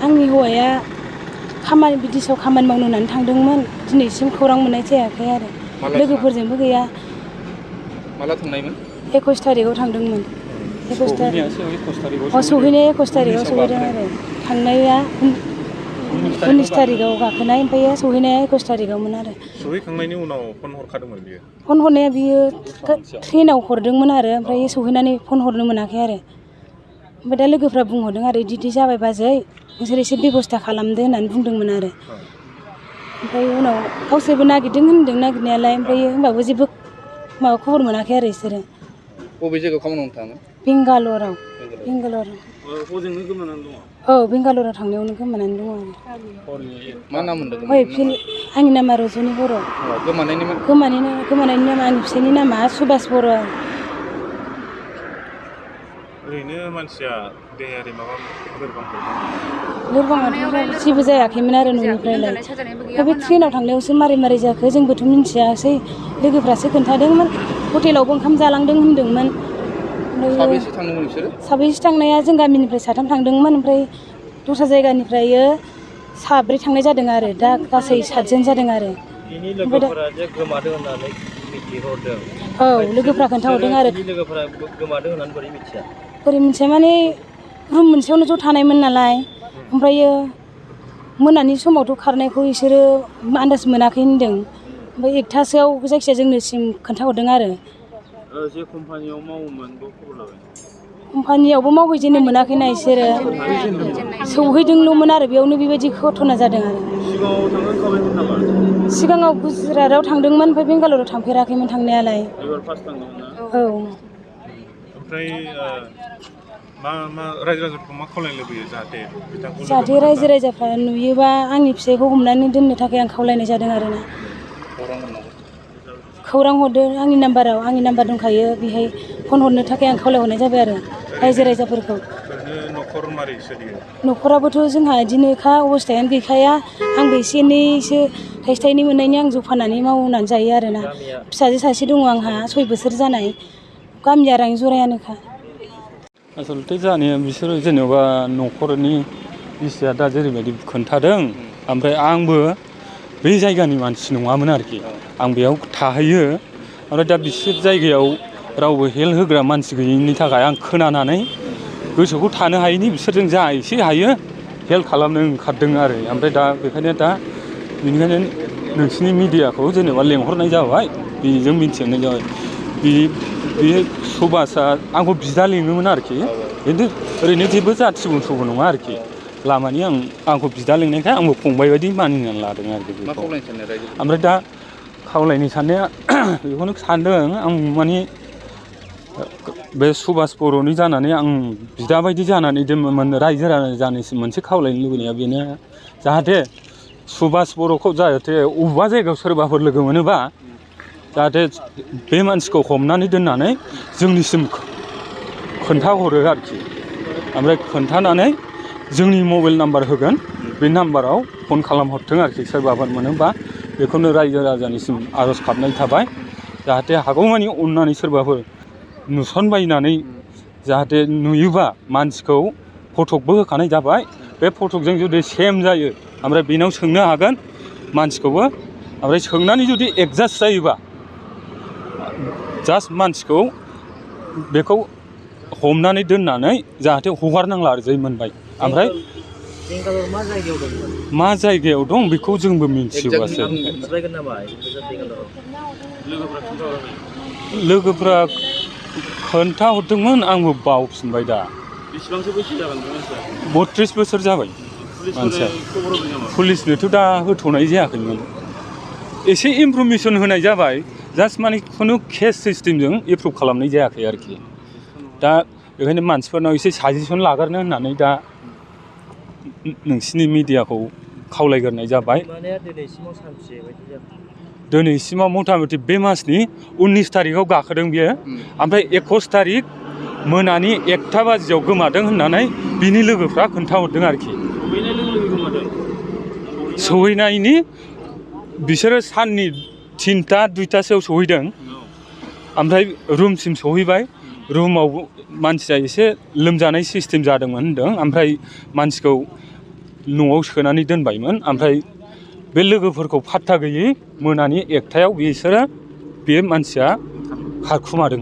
आंनि हौवाया बिदेशआव खामानि मावनो होननानै थांदोंमोन दिनैसिम खौरां मोननाय जायाखै आरो लोगोफोरजोंबो गैया। माला थांनायमोन? 21 तारिखआव थांदोंमोन। 21 तारिख सहैनाया 21 तारिखआव सहैदों आरो थांनाया 19 तारिखआव गाखोनाय ओमफ्राय सहैनाया 21 तारिखआवमोन आरो। सहैखांनायनि उनाव फन हरखादोंमोन बियो? फन हरनाया बियो ट्रेनाव हरदोंमोन आरो ओमफ्राय सहैनानै फन हरनो मोनाखै आरो। ओमफ्राय दा लोगोफ्रा बुंहरदों आरो इदि जाबाय बाजै नोंसोर एसे बेब'स्था खालामदो होननानै बुंदोंमोन आरो। ओमफ्राय उनाव गावसोरबो नागिरदों होनदों नागिरनायालाय ओमफ्राय होमबाबो जेबो खबर मोनाखै आरो बिसोरो। बबे जायगायाव खामानि मावनो थाङो? बेंगालराव। हजोंनो गोमानानै दङ? औ बेंगालराव थांनायावनो गोमानानै दङ आरो। मा नाम मोनदों? आंनि नामा रजनि बर'। गोमानायनि नामा आंनि फिसायनि नामा सुबास बर'। ओरैनो मानसिया देहायारि माबा लोरबाङाथ' जेबो जायाखैमोन आरो न'निफ्रायलाय। बे ट्रेनाव थांनायावसो मारै जाखो जोंबोथ' मिन्थियासै लोगोफ्रासो खोन्थादोंमोन हटेलावबो ओंखाम जालांदों होनदोंमोन। साबेसे थांदोंमोन बिसोरो? साबेसे थांनाया जों गामिनिफ्राय 3 थांदोंमोन ओमफ्राय दस्रा जायगानिफ्राय 4 थांनाय जादों आरो दा गासै 7 जन जादों आरो। बिनि लोगोफोरा जे गोमादों होननानै मिथिहरदों। औ लोगोफ्रा खोन्थाहरदों आरो। लोगोफोरा गोमादों होननानै बोरै मिथिया? बोरै मिथिया माने रुम मोनसेयावनो ज' थानायमोन नालाय ओमफ्रायो मोनानि समावथ' खारनायखौ बिसोरो आन्दाज मोनाखै होनदों। ओमफ्राय 1थासोआव जायखिजाया जोंनिसिम खोन्थाहरदों आरो। जे कम्पानियाव मावोमोन बेयाव खबर लाबाय? कम्पानियावबो मावहैजेननो मोनाखैना बिसोरो सौहैदोंल'मोन आरो बेयावनो बेबायदि घटना जादों आरो। सिगाङाव थांनो खाबायमोन नामा? सिगाङाव गुजरातआव थांदोंमोन ओमफ्राय बेंगालराव थांफेराखैमोन थांनायालाय। एबार फार्स्ट थांदोंमोन ना? औ। ओमफ्राय मा रायजो राजाखौ मा खावलायनो लुबैयो जाहाथे बिथांखौ? जाहाथे रायजो राजाफ्रा नुयोबा आंनि फिसाइखौ हमनानै दोननो थाखाय आं खावलायनाय जादों आरोना। खौरां हरदो आंनि नाम्बार दंखायो बेहाय फन हरनो थाखाय आं खावलायहरनाय जाबाय आरो रायजो राजाफोरखौ। न'खर मारै सोलियो? न'खराबोथ' जोंहा बिदिनोखा अबस्थायानो गैखाया आंबो एसे एनैसो थाइसे थाइनै मोननायनि आं जौ फाननानै मावनानै जायो आरोना। फिसाजो सासे दङ आंहा 6 बोसोर जानाय। गामिया राङि जरायानोखा। आसलथे जानाया बिसोरो जेनेबा न'खरनि बिसिया दा जेरैबायदि खोन्थादों ओमफ्राय आंबो बे जायगानि मानसि नङामोन आरोखि। आं बेयाव थाहैयो ओमफ्राय दा बिसोर जायगायाव रावबो हेल्प होग्रा मानसि गैयैनि थाखाय आं खोनानानै गोसोखौ थानो हायैनि बिसोरजों जा एसे हायो हेल्प खालामनो ओंखारदों आरो। ओमफ्राय दा बेनिखायनो नोंसिनि मिडियाखौ जेनेबा लेंहरनाय जाबाय बेजों मिथिहोनाय जाबाय। बे सुबासआ आंखौ बिदा लिङोमोन आरोखि खिन्थु ओरैनो जेबो जाथि बंस'बो नङा आरोखि। लामानि आंखौ बिदा लिंनायखाय आंबो फंबाय बायदि मानिनानै लादों आरोखि बेखौ। ओमफ्राय दा खावलायनो साननाया बेखौनो सानदों आं माने बे सुबास बर'नि जानानै आं बिदा बायदि जानानै रायजो राजानिसिम मोनसे खावलायनो लुबैनाया बेनो जाहाथे सुबास बर'खौ जाहाथे अबेबा जायगायाव सोरबाफोर लोगो मोनोबा जाहाथे बे मानसिखौ हमनानै दोननानै जोंनिसिम खोन्थाहरो आरोखि। ओमफ्राय खोन्थानानै जोंनि मबाइल नाम्बार होगोन बे नाम्बाराव फन खालामहरथों आरोखि सोरबाफोर मोनोबा। बेखौनो रायजो राजानिसिम आर'ज गाबनाय थाबाय जाहाथे हागौमानि अननानै सोरबाफोर नुसनबायनानै जाहाथे नुयोबा मानसिखौ फटकबो होखानाय जाबाय। बे फटकजों जुदि सेम जायो ओमफ्राय बेनाव सोंनो हागोन मानसिखौबो। ओमफ्राय सोंनानै जुदि एडजास्ट जायोबा जास्ट मानसिखौ बेखौ हमनानै दोननानै जाहाथे हगारनांला आरो जै मोनबाय। ओमफ्राय बेंगालर मा जायगायाव दंमोन? मा जायगायाव दं बेखौ जोंबो मिथिजोबासै। लोगोफ्रा खोन्थाहरदोंमोन आंबो बावफिनबाय दा। बेसेबांसो बैसो जागोन बे मानसिया? 32 बोसोर जाबाय मानसिया। पुलिसनोथ' दा होथ'नाय जायाखैमोन। एसे इनफरमेसन होनाय जाबाय जास्ट माने खुनु केस सिस्टेमजों एप्रुभ खालामनाय जायाखै आरोखि। दा बेखायनो मानसिफोरनाव एसे साजेसन लाग्रोनो होननानै दा नोंसिनि मिडियाखौ खावलायग्रोनाय जाबाय। दिनैसिमाव मथा मथि बे मासनि 19 तारिखआव गाखोदों बियो। ओमफ्राय 21 तारिख मोनानि 1टा बाजियाव गोमादों होननानै बिनि लोगोफ्रा खोन्थाहरदों आरोखि। सहैनायनि बिसोरो साननि 3टा 2टासोआव सहैदों। ओमफ्राय रुमसिम सहैबाय। रुमाव मानसिया एसे लोमजानाय सिस्टेम जादोंमोन होनदों। ओमफ्राय मानसिखौ न'आव सोनानै दोनबायमोन ओमफ्राय बे लोगोफोरखौ पात्ता गैयै मोनानि 1टायाव बिसोरो बे मानसिया खारखुमादों